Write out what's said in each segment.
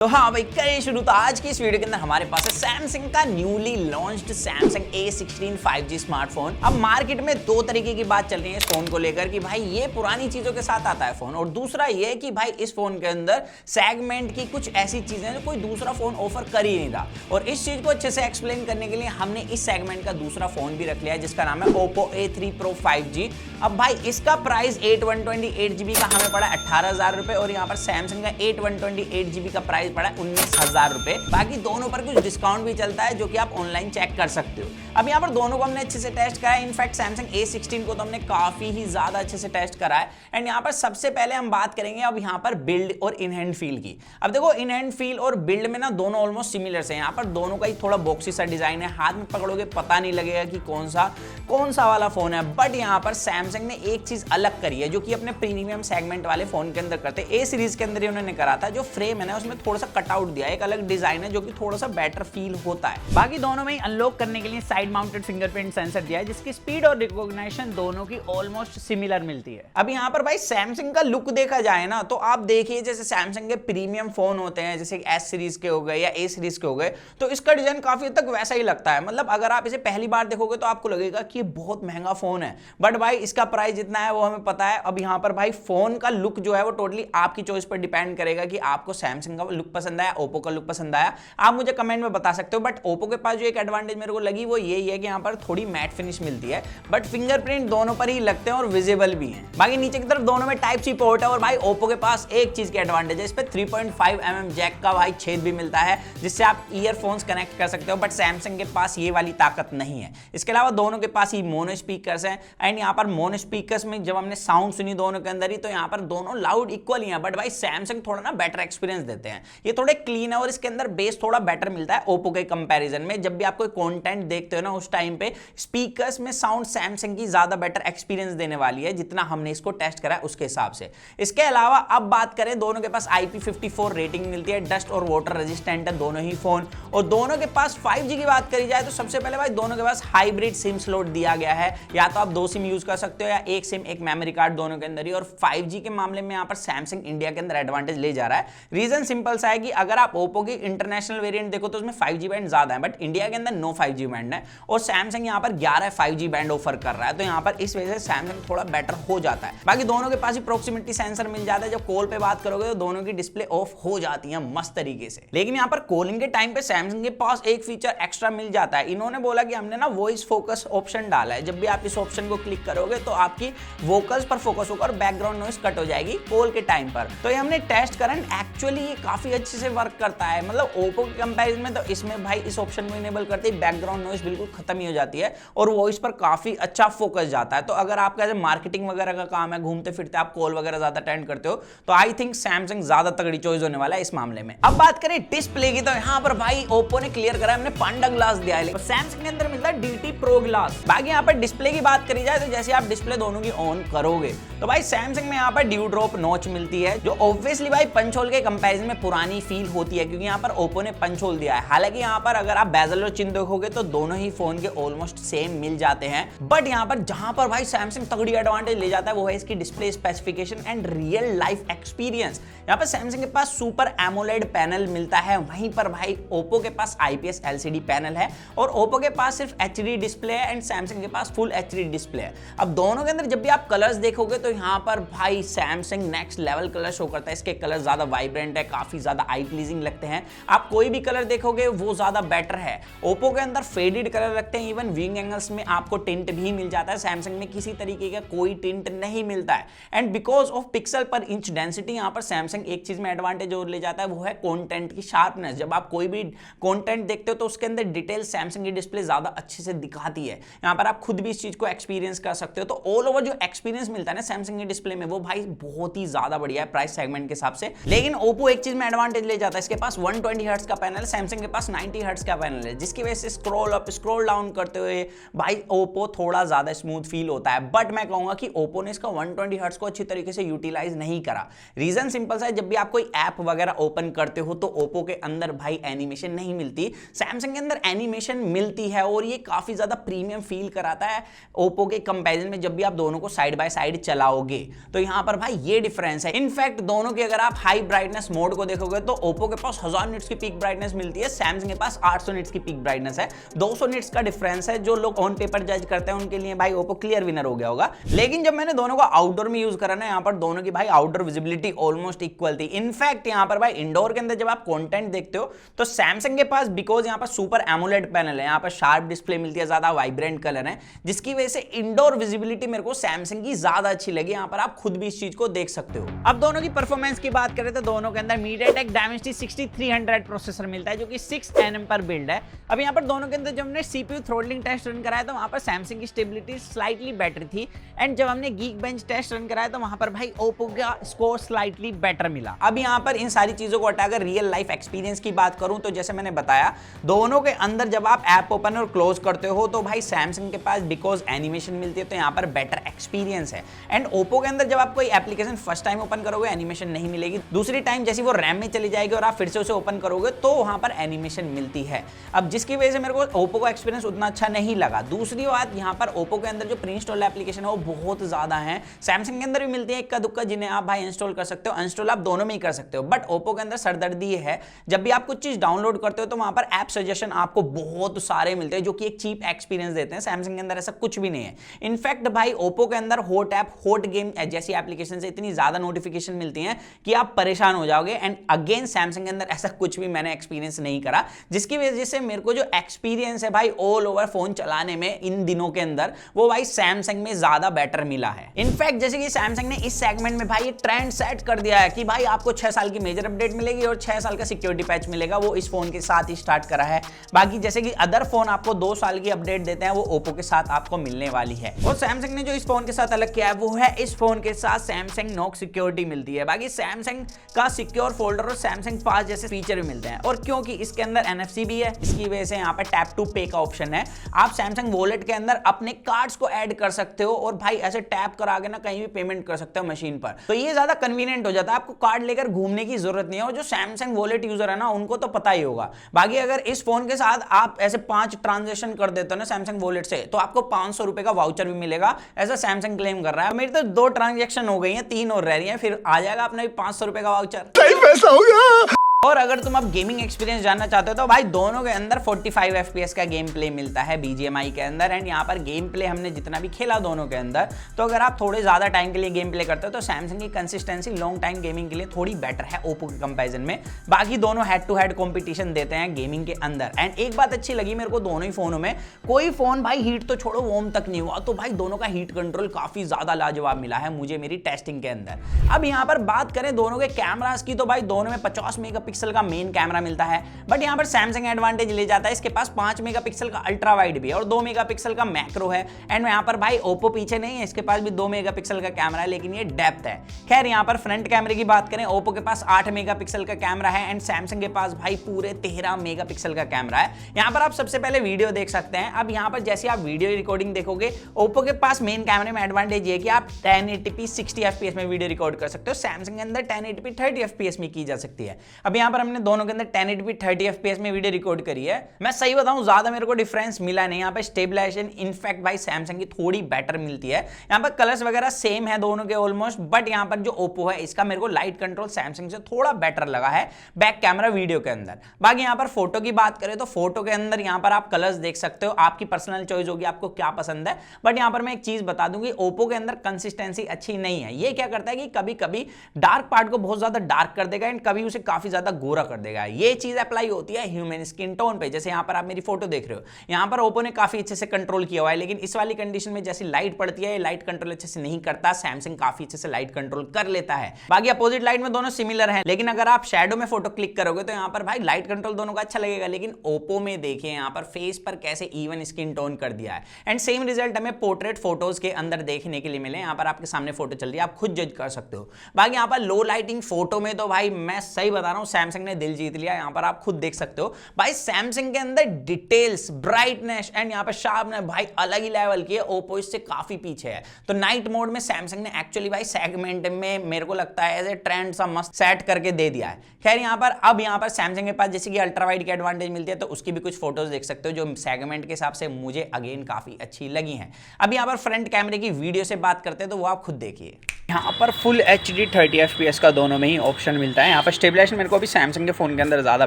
तो हाँ भाई करें शुरू। तो आज की इस वीडियो के अंदर हमारे पास है सैमसंग का newly launched Samsung A16 5G smartphone. अब मार्केट में दो तरीके की बात चल रही है इस फोन को लेकर कि भाई ये पुरानी चीजों के साथ आता है फोन, और दूसरा ये कि भाई इस फोन के अंदर सेगमेंट की कुछ ऐसी चीजें जो कोई दूसरा फोन ऑफर कर ही नहीं रहा। और इस चीज को अच्छे से एक्सप्लेन करने के लिए हमने इस सेगमेंट का दूसरा फोन भी रख लिया है जिसका नाम है Oppo A3 Pro 5G। अब भाई इसका प्राइस 8/128GB का हमें पड़ा 18,000 रुपए, और यहाँ पर सैमसंग का 8/128GB का प्राइस पड़ा 19,000 रुपए। बाकी दोनों पर कुछ डिस्काउंट भी चलता है जो कि आप ऑनलाइन चेक कर सकते हो। अब यहाँ पर दोनों को हमने अच्छे से टेस्ट करा है। इनफैक्ट सैमसंग A16 को तो हमने काफी ही ज्यादा अच्छे से टेस्ट करा है। एंड यहाँ पर सबसे पहले हम बात करेंगे अब यहाँ पर बिल्ड और इन हैंड फील की। अब देखो इन हैंड फील और बिल्ड में ना दोनों ऑलमोस्ट सिमिलर से। यहाँ पर दोनों का ही थोड़ा बॉक्सी सा डिजाइन है, हाथ में पकड़ोगे पता नहीं लगेगा कि कौन सा वाला फोन है। बट यहाँ पर सैमसंग ने एक चीज अलग करी है जो कि अपने प्रीमियम सेगमेंट वाले फोन के अंदर करते हैं। A सीरीज के अंदर ही उन्होंने करा था। जो फ्रेम है ना उसमें थोड़ा सा कटआउट दिया है, एक अलग डिजाइन है जो कि थोड़ा सा बेटर फील होता है। बाकी दोनों में ही अनलॉक करने के लिए साइड माउंटेड फिंगरप्रिंट सेंसर दिया है जिसकी स्पीड और रिकॉग्निशन दोनों की ऑलमोस्ट सिमिलर मिलती है। अब यहाँ पर भाई सैमसंग का लुक देखा जाए ना तो आप देखिए जैसे सैमसंग के प्रीमियम फोन होते हैं जैसे S सीरीज के हो गए या A सीरीज के हो गए, तो इसका डिजाइन काफी हद तक वैसा ही लगता है। मतलब अगर आप इसे पहली बार देखोगे तो आपको लगेगा कि ये बहुत महंगा फोन है, बट भाई इसका प्राइस जितना है वो हमें पता है। अब यहाँ पर भाई फोन का लुक जो है वो टोटली आपकी चॉइस पर डिपेंड करेगा कि आपको सैमसंग का लुक पसंद आया, ओप्पो का लुक पसंद आया। आप मुझे कमेंट में बता सकते हो। बट ओप्पो के पास जो एक एडवांटेज मेरे को लगी वो यही है कि यहाँ पर थोड़ी मैट फिनिश मिलती है, बट फिंगरप्रिंट दोनों पर ही लगते हैं और विजिबल भी हैं। बाकी नीचे की तरफ दोनों में टाइप सी पोर्ट है। और भाई ओप्पो के पास एक चीज की एडवांटेज है, इस पे 3.5mm जैक का भाई छेद भी मिलता है जिससे आप ईयरफोन्स कनेक्ट कर सकते हो। बट सैमसंग के पास ये वाली ताकत नहीं है। इसके अलावा दोनों के पास ही मोनो स्पीकर्स हैं। एंड यहाँ पर मोनो स्पीकर्स में जब हमने साउंड सुनी दोनों के अंदर ही, तो यहाँ पर दोनों लाउड इक्वल ही हैं। बट भाई सैमसंग थोड़ा ना बेटर एक्सपीरियंस देते हैं, ये थोड़े क्लीन है और इसके अंदर बेस थोड़ा बेटर मिलता है ओप्पो के कंपैरिजन में। जब भी आप कोई कंटेंट देखते हो ना उस टाइम पे स्पीकर्स में साउंड सैमसंग की ज्यादा बेटर एक्सपीरियंस देने वाली है जितना हमने इसको टेस्ट करा है उसके हिसाब से। इसके अलावा अब बात करें, दोनों के पास IP54 रेटिंग मिलती है, डस्ट और वाटर रेजिस्टेंट है दोनों ही फोन। और दोनों के पास 5G की बात करी जाए तो सबसे पहले भाई दोनों के पास हाइब्रिड सिम स्लॉट दिया गया है, या तो आप दो सिम यूज कर सकते हो या एक सिम एक मेमोरी कार्ड दोनों के अंदर ही। और 5G के मामले में यहाँ पर सैमसंग इंडिया के अंदर एडवांटेज ले जा रहा है। रीजन सिंपल सा है कि अगर आप ओप्पो की इंटरनेशनल वेरिएंट देखो तो उसमें 5G बैंड ज्यादा है, बट इंडिया के अंदर नो 5G बैंड है। और सैमसंग यहाँ पर 11 5G बैंड ऑफर कर रहा है, तो यहाँ पर इस वजह से सैमसंग थोड़ा बेटर हो जाता है। बाकी दोनों के पास ही प्रॉक्सिमिटी सेंसर मिल जाता है। जब कॉल पे बात करोगे तो दोनों की डिस्प्ले ऑफ हो जाती है मस्त तरीके से। लेकिन यहाँ पर कॉलिंग के टाइम पे सैमसंग के पास एक फीचर एक्स्ट्रा मिल जाता है। इन्होंने बोला कि हमने ना वॉइस फोकस ऑप्शन डाला है। जब भी आप इस ऑप्शन को क्लिक करोगे तो आपकी वोकल्स पर फोकस होकर बैकग्राउंड नॉइस कट हो जाएगी कॉल के टाइम पर। तो ये हमने टेस्ट करा, एक्चुअली ये काफी अच्छे से वर्क करता है। मतलब ओप्पो के कंपैरिजन में तो इसमें भाई इस ऑप्शन को इनेबल करते ही बैकग्राउंड नॉइस बिल्कुल खत्म ही हो जाती है और वॉइस पर काफी अच्छा फोकस जाता है। तो अगर आपका ऐसे मार्केटिंग वगैरह का काम है, घूमते फिरते आप कॉल वगैरह ज्यादा अटेंड करते हो, तो आई थिंक सैमसंग ज्यादा तगड़ी चॉइस होने वाला है इस मामले में। अब बात करें डिस्प्ले की, तो यहाँ पर भाई ओप्पो ने क्लियर करा हमने पांडा ग्लास दिया है, सैमसंग के अंदर मिलता है DT प्रो ग्लास। बाकी यहाँ पर डिस्प्ले की बात करी जाए तो जैसे आप डिस्प्ले दोनों की ऑन करोगे तो भाई सैमसंग में यहाँ पर ड्यू ड्रॉप नॉच मिलती है, जो ऑब्वियसली भाई पंच होल के कंपैरिजन में पुरानी फील होती है क्योंकि यहाँ पर ओप्पो ने पंच होल दिया है। हालांकि यहाँ पर अगर आप बेजल और चिन्ह देखोगे तो दोनों ही फोन के ऑलमोस्ट सेम मिल जाते हैं। बट यहाँ पर जहां पर भाई सैमसंग तगड़ी एडवांटेज ले जाता है वो है इसकी display specification and real life experience. यहाँ पर सैमसंग के पास सुपर एमोलेड पैनल मिलता है, वहीं पर भाई ओप्पो के पास IPS LCD पैनल है और ओप्पो के पास सिर्फ HD डिस्प्ले है एंड सैमसंग के पास फुल HD डिस्प्ले है। अब दोनों के अंदर जब भी आप कलर्स देखोगे तो यहाँ पर भाई Samsung next level colour show करता है। इसके कलर ज्यादा वाइब्रेंट है, काफी ज्यादा आई प्लीजिंग लगते हैं। आप कोई भी कलर देखोगे वो ज्यादा बेटर है। ओप्पो के अंदर फेडेड कलर रखते हैं, इवन विंग एंगल्स में आपको टिंट भी मिल जाता है। सैमसंग में किसी तरीके का कोई टिंट नहीं मिलता है। एंड बिकॉज ऑफ पिक्सल पर इंच डेंसिटी यहाँ पर सैमसंग एक चीज में एडवांटेज और ले जाता है, वो है कंटेंट की शार्पनेस। जब आप कोई भी कंटेंट देखते हो तो उसके अंदर डिटेल सैमसंग की डिस्प्ले ज्यादा अच्छे से दिखाती है। यहाँ पर आप खुद भी इस चीज को एक्सपीरियंस कर सकते हो। तो ऑल ओवर जो एक्सपीरियंस मिलता है ना सैमसंग की डिस्प्ले में वो भाई बहुत ही ज्यादा बढ़िया है प्राइस सेगमेंट के हिसाब से। लेकिन ओप्पो एक चीज में एडवांटेज ले जाता है, इसके पास 120 हर्ट्ज का पैनल है, सैमसंग के पास 90 हर्ट्ज का पैनल है, जिसकी वजह से स्क्रॉल अप स्क्रॉल डाउन करते हुए भाई ओप्पो थोड़ा ज्यादा स्मूथ फील होता है। बट मैं कहूंगा कि ओप्पो ने इसका 120 हर्ट्ज को अच्छी तरीके से यूटिलाइज नहीं करा। रीजन सिंपल सा है, जब भी आप कोई ऐप वगैरह ओपन करते हो तो ओप्पो के अंदर भाई एनिमेशन नहीं मिलती, सैमसंग के अंदर एनिमेशन मिलती है और ये काफी ज्यादा प्रीमियम फील कराता है ओप्पो के कंपैरिजन में। जब भी आप दोनों को साइड बाय साइड चलाओगे तो यहाँ पर भाई ये डिफरेंस है। इनफैक्ट दोनों की अगर आप हाई ब्राइटनेस मोड को देखोगे करोगे तो ओप्पो के पास 1000 निट्स की पीक ब्राइटनेस मिलती है, सैमसंग के पास 800 निट्स की पीक ब्राइटनेस है। 200 निट्स का डिफरेंस है। जो लोग ऑन पेपर जज करते हैं उनके लिए भाई ओप्पो क्लियर विनर हो गया होगा। लेकिन जब मैंने दोनों को आउटडोर में यूज करा ना, यहाँ पर दोनों की भाई आउटडोर विजिबिलिटी ऑलमोस्ट इक्वल थी। इनफैक्ट यहाँ पर भाई इंडोर के अंदर जब आप कंटेंट देखते हो तो सैमसंग के पास बिकॉज यहाँ पर सुपर एमोलेड पैनल है, यहाँ पर शार्प डिस्प्ले मिलती है, ज्यादा वाइब्रेंट कलर है, जिसकी वजह से इंडोर विजिबिलिटी मेरे को सैमसंग की ज्यादा अच्छी लगी। यहाँ पर आप खुद भी इस चीज को देख सकते हो। अब दोनों की परफॉर्मेंस की बात करें तो दोनों के अंदर MediaTek Dimensity 6300 प्रोसेसर मिलता है जो कि 6 nm पर बिल्ड है। अब यहाँ पर दोनों के अंदर जब हमने CPU थ्रोटलिंग टेस्ट रन कराया तो वहां पर सैमसंग की स्टेबिलिटी स्लाइटली बेटर थी, एंड जब हमने Geekbench टेस्ट रन कराया तो वहां पर भाई ओप्पो का स्कोर स्लाइटली बेटर मिला। अब यहाँ पर इन सारी चीजों को हटाकर रियल लाइफ एक्सपीरियंस की बात करूं तो जैसे मैंने बताया, दोनों के अंदर जब आप ऐप ओपन और क्लोज करते हो तो भाई सैमसंग के पास बिकॉज एनिमेशन मिलती है तो यहाँ पर बेटर एक्सपीरियंस है, एंड ओप्पो के अंदर जब आप कोई एप्लीकेशन फर्स्ट टाइम ओपन करोगे एनिमेशन नहीं मिलेगी, दूसरी टाइम जैसी वो रैम में चली जाएगी और आप फिर से उसे ओपन करोगे तो वहां पर एनिमेशन मिलती है। अब जिसकी वजह से मेरे को ओप्पो का एक्सपीरियंस उतना अच्छा नहीं लगा। दूसरी बात, यहाँ पर ओप्पो के अंदर जो प्री इंस्टॉल एप्लीकेशन है वो बहुत ज्यादा है। सैमसंग के अंदर भी मिलती है इक्का दुक्का जिन्हें आप भाई इंस्टॉल कर सकते हो, इंस्टॉल आप दोनों में ही कर सकते हो, बट ओप्पो के अंदर सरदर्दी है जब भी आप कुछ चीज डाउनलोड करते हो तो वहां पर ऐप सजेशन आपको बहुत सारे मिलते हैं जो कि एक चीप एक्सपीरियंस देते हैं। सैमसंग के अंदर ऐसा कुछ भी नहीं है। इनफैक्ट भाई ओप्पो के अंदर हॉट ऐप, हॉट गेम जैसी एप्लीकेशन से इतनी ज्यादा नोटिफिकेशन मिलती हैं कि आप परेशान हो जाओगे, एंड अगेन सैमसंग के अंदर ऐसा कुछ भी मैंने एक्सपीरियंस नहीं करा, जिसकी वजह से मेरे को जो एक्सपीरियंस है भाई ऑल ओवर फोन चलाने में इन दिनों के अंदर वो भाई सैमसंग में ज्यादा बेटर मिला है। इनफैक्ट जैसे कि सैमसंग ने इस सेगमेंट में भाई ट्रेंड सेट कर दिया है कि भाई आपको 6 साल की मेजर अपडेट मिलेगी और 6 साल का सिक्योरिटी पैच मिलेगा, वो इस फोन के साथ ही स्टार्ट करा है। बाकी जैसे कि अदर फोन आपको 2 साल की अपडेट देते हैं वो ओप्पो के साथ आपको मिलने वाली है। और सैमसंग ने जो इस फोन के साथ अलग किया है वो है इस फोन के साथ सैमसंग नॉक सिक्योरिटी मिलती है। बाकी सैमसंग का सिक्योर फोल्डर और सैमसंग पास जैसे फीचर भी मिलते हैं, और क्योंकि इसके अंदर NFC भी है इसकी वजह से यहाँ पर टैप टू पे का ऑप्शन है। आप सैमसंग वॉलेट के अंदर अपने कार्ड्स को ऐड कर सकते हो और भाई ऐसे टैप करा के ना कहीं भी पेमेंट कर सकते हो मशीन पर, तो ये ज्यादा कन्वीनियंट हो जाता है, आपको कार्ड लेकर घूमने की जरूरत नहीं है। और जो सैमसंग वॉलेट यूजर है ना उनको तो पता ही होगा। बाकी अगर इस फोन के साथ आप ऐसे 5 ट्रांजेक्शन कर देते हो ना सैमसंग वॉलेट से तो आपको 500 रुपए का वाउचर भी मिलेगा, ऐसा सैमसंग क्लेम कर रहा है। मेरी तो 2 ट्रांजेक्शन हो गई हैं, 3 और रह रही हैं, फिर आ जाएगा अपना भी 500 रुपए का वाउचर। सही पैसा होगा। और अगर तुम अब गेमिंग एक्सपीरियंस जानना चाहते हो तो भाई दोनों के अंदर 45 FPS का गेम प्ले मिलता है BGMI के अंदर, एंड यहाँ पर गेम प्ले हमने जितना भी खेला दोनों के अंदर, तो अगर आप थोड़े ज्यादा टाइम के लिए गेम प्ले करते हो तो सैमसंग की कंसिस्टेंसी लॉन्ग टाइम गेमिंग के लिए थोड़ी बेटर है ओप्पो के कंपैरिजन में। बाकी दोनों हेड टू हेड कॉम्पिटिशन देते हैं गेमिंग के अंदर। एंड एक बात अच्छी लगी मेरे को दोनों ही फोनों में, कोई फोन भाई हीट तो छोड़ो वार्म तक नहीं हुआ, तो भाई दोनों का हीट कंट्रोल काफी ज्यादा लाजवाब मिला है मुझे मेरी टेस्टिंग के अंदर। अब यहाँ पर बात करें दोनों के कैमरास की तो भाई दोनों में 50 मेगापिक्सल का मेन कैमरा मिलता है, बट यहां पर सैमसंग एडवांटेज ले जाता है, इसके पास 5 मेगापिक्सल का अल्ट्रा वाइड भी है और 2 मेगापिक्सल का मैक्रो है। एंड यहां पर भाई ओप्पो पीछे नहीं है, इसके पास भी 2 मेगापिक्सल का कैमरा है लेकिन ये डेप्थ है। खैर यहां पर फ्रंट कैमरे की बात करें ओप्पो के पास 8 मेगापिक्सल का कैमरा है एंड सैमसंग के पास भाई पूरे 13 मेगापिक्सल का कैमरा है। यहां पर आप सबसे पहले वीडियो देख सकते हैं। अब यहां पर जैसे आप वीडियो रिकॉर्डिंग देखोगे ओप्पो के पास मेन कैमरे में एडवांटेज ये कि आप 1080p 60 fps में वीडियो रिकॉर्ड कर सकते हो, सैमसंग के अंदर 1080p 30 fps में की जा सकती है। अब यहां पर हमने दोनों के अंदर 1080p 30 fps में वीडियो रिकॉर्ड करी है। मैं सही बताऊं ज्यादा मेरे को डिफरेंस मिला नहीं यहाँ पे स्टेबलाइजेशन, इनफैक्ट भाई सैमसंग की थोड़ी बेटर मिलती है। यहाँ पर कलर्स वगैरह सेम है दोनों के ऑलमोस्ट, बट यहाँ पर जो ओप्पो है इसका मेरे को लाइट कंट्रोल सैमसंग से थोड़ा बेटर लगा है बैक कैमरा वीडियो के अंदर। बाकी यहाँ पर फोटो की बात करें तो फोटो के अंदर यहाँ पर आप कलर्स देख सकते हो, आपकी पर्सनल चॉइस होगी आपको क्या पसंद है। बट यहाँ पर मैं एक चीज बता दूंगी, ओप्पो के अंदर कंसिस्टेंसी अच्छी नहीं है। ये क्या करता है कि कभी कभी डार्क पार्ट को बहुत ज्यादा डार्क कर देगा एंड कभी उसे काफी ज्यादा गोरा कर देगा। ये चीज अप्लाई होती है ह्यूमन स्किन टोन पे। जैसे यहाँ पर आप मेरी फोटो देख रहे हो, यहाँ पर ओप्पो ने काफी अच्छे से कंट्रोल किया हुआ है, लेकिन इस वाली कंडीशन में जैसी लाइट पड़ती है ये लाइट कंट्रोल अच्छे से नहीं करता, सैमसंग काफी अच्छे से लाइट कंट्रोल कर लेता है। बाकी अपोजिट लाइट में दोनों सिमिलर हैं, लेकिन अगर आप शैडो में फोटो क्लिक करोगे तो यहाँ पर भाई लाइट कंट्रोल दोनों का अच्छा लगेगा, लेकिन ओप्पो में देखिए यहाँ पर फेस पर कैसे इवन स्किन टोन कर दिया है। एंड सेम रिजल्ट हमें पोर्ट्रेट फोटोज के अंदर देखने के लिए मिले। यहाँ पर आपके सामने फोटो चल रही है, आप खुद जज कर सकते हो। बाकी यहाँ पर लो लाइटिंग फोटो में तो भाई मैं सही बता रहा हूँ सैमसंग ने दिल जीत लिया। यहाँ पर आप खुद देख सकते हो भाई सैमसंग के अंदर डिटेल्स, ब्राइटनेस एंड यहाँ पर शार्पनेस भाई अलग ही लेवल की है, ओप्पो इससे काफी पीछे है। तो नाइट मोड में सैमसंग ने एक्चुअली भाई सेगमेंट में मेरे को लगता है ऐसे ट्रेंड सा मस्त सेट करके दे दिया है। खैर यहाँ पर अब यहाँ पर सैमसंग के पास जैसे कि अल्ट्रा वाइड की एडवांटेज मिलती है, तो उसकी भी कुछ फोटोज देख सकते हो जो सेगमेंट के हिसाब से मुझे अगेन काफी अच्छी लगी हैं। अब यहाँ पर फ्रंट कैमरे की वीडियो से बात करते हैं तो वो आप खुद देखिए। यहाँ पर फुल HD 30 fps का दोनों में ही ऑप्शन मिलता है। यहाँ पर स्टेबलाइजेशन मेरे को अभी सैमसंग के फ़ोन के अंदर ज़्यादा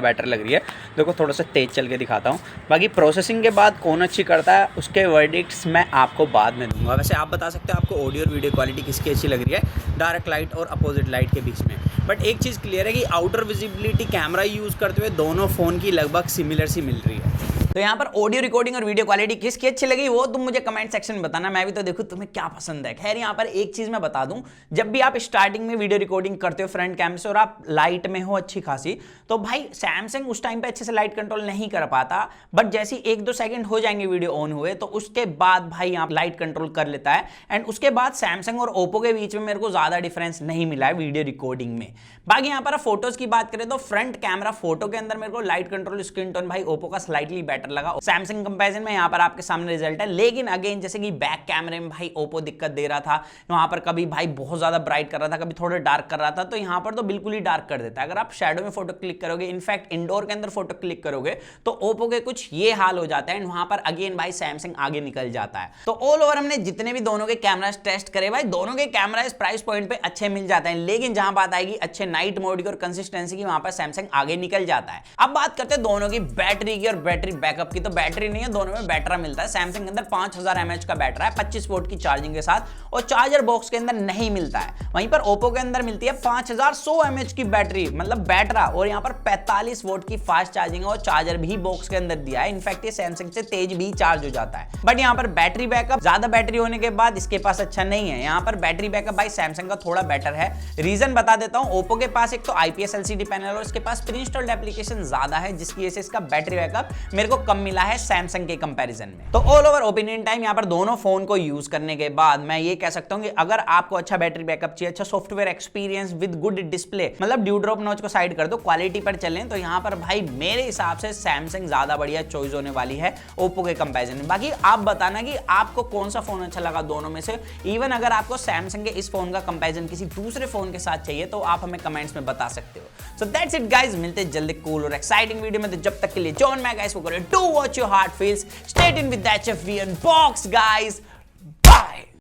बेटर लग रही है। देखो थोड़ा सा तेज़ चल के दिखाता हूँ। बाकी प्रोसेसिंग के बाद कौन अच्छी करता है उसके वर्डिक्ट्स मैं आपको बाद में दूंगा। वैसे आप बता सकते हो आपको ऑडियो और वीडियो क्वालिटी किसकी अच्छी लग रही है डायरेक्ट लाइट और अपोजिट लाइट के बीच में। बट एक चीज़ क्लियर है कि आउटर विजिबिलिटी कैमरा यूज़ करते हुए दोनों फ़ोन की लगभग सिमिलर सी मिल रही है। तो यहाँ पर ऑडियो रिकॉर्डिंग और वीडियो क्वालिटी किसकी अच्छी लगी वो तुम मुझे कमेंट सेक्शन में बताना, मैं भी तो देखूँ तुम्हें क्या पसंद है। खैर यहाँ पर एक चीज मैं बता दूं, जब भी आप स्टार्टिंग में वीडियो रिकॉर्डिंग करते हो फ्रंट कैम से और आप लाइट में हो अच्छी खासी, तो भाई सैमसंग उस टाइम पे अच्छे से लाइट कंट्रोल नहीं कर पाता। बट जैसे 1-2 सेकंड हो जाएंगे वीडियो ऑन हुए तो उसके बाद भाई यहाँ लाइट कंट्रोल कर लेता है। एंड उसके बाद सैमसंग और ओप्पो के बीच में मेरे को ज्यादा डिफरेंस नहीं मिला है वीडियो रिकॉर्डिंग में। बाकी यहाँ पर फोटोज की बात करें तो फ्रंट कैमरा फोटो के अंदर मेरे को लाइट कंट्रोल स्क्रीन टोन भाई ओप्पो का स्लाइटली बेटर लगा सैमसंग कंपैरिजन में। यहाँ पर आपके सामने रिजल्ट है। लेकिन अगेन जैसे कि बैक कैमरे में भाई ओप्पो दिक्कत दे रहा था, वहां पर कभी भाई बहुत ज्यादा ब्राइट कर रहा था, कभी थोड़ा डार्क कर रहा था, तो यहाँ पर तो बिल्कुल ही डार्क कर देता है। अगर आप शैडो में फोटो क्लिक करोगे, इनफैक्ट इंडोर के अंदर फोटो क्लिक करोगे तो ओप्पो के कुछ ये हाल हो जाता है। एंड वहां पर अगेन भाई सैमसंग आगे निकल जाता है। तो ऑल ओवर हमने जितने भी दोनों के कैमरास टेस्ट करे भाई दोनों के कैमरा इस प्राइस पॉइंट पे अच्छे मिल जाते हैं। लेकिन जहां बात आएगी अच्छे नाइट मोड की और कंसिस्टेंसी की, वहां पर सैमसंग आगे निकल जाता है। अब बात करते हैं दोनों की बैटरी की और बैटरी बैकअप की। तो बैटरी नहीं है, दोनों में बैटरा मिलता है। सैमसंग के अंदर 5000 mAh का बैटरा है 25 वोल्ट की चार्जिंग के साथ, और चार्जर बॉक्स के अंदर नहीं मिलता है। वहीं पर ओप्पो के अंदर मिलती है 5100 mAh की बैटरी, मतलब बैटरा, और यहाँ पर 45 वोल्ट की फास्ट चार्जिंग है और चार्जर भी बॉक्स के अंदर दिया है। इनफैक्ट ये सैमसंग से तेज भी चार्ज हो जाता है। बट यहाँ पर बैटरी बैकअप, ज्यादा बैटरी होने के बाद इसके पास अच्छा नहीं है। यहाँ पर बैटरी बैकअप भाई सैमसंग का थोड़ा बेटर है। रीजन बता देता हूँ, ओप्पो के पास एक तो IPS LCD पैनल और इसके पास प्री इंस्टॉल्ड एप्लीकेशन ज्यादा है, जिसकी वजह से इसका बैटरी बैकअप मेरे को कम मिला है सैमसंग के कंपैरिजन में। तो ऑल ओवर ओपिनियन टाइम यहाँ पर दोनों फोन को यूज करने के बाद मैं ये कह सकता हूँ कि अगर आपको अच्छा बैटरी बैकअप चाहिए, अच्छा software experience with good display, मतलब ड्यू ड्रॉप नॉच को साइड कर दो, क्वालिटी पर चलें, तो यहाँ पर भाई मेरे हिसाब से सैमसंग ज्यादा बढ़िया चॉइस होने वाली है ओप्पो के कंपैरिजन में। बाकी आप बताना कि आपको कौन सा फोन अच्छा लगा दोनों में से। इवन अगर आपको सैमसंग के इस फोन का कंपैरिजन किसी दूसरे फोन के साथ चाहिए तो आप हमें कमेंट्स में बता सकते हो। सो दैट्स इट गाइस, मिलते हैं जल्दी कूल और एक्साइटिंग वीडियो में। तो जब तक के लिए जॉन मैं गाइस को करें do watch your heart feels, stay in with that HFV unbox guys.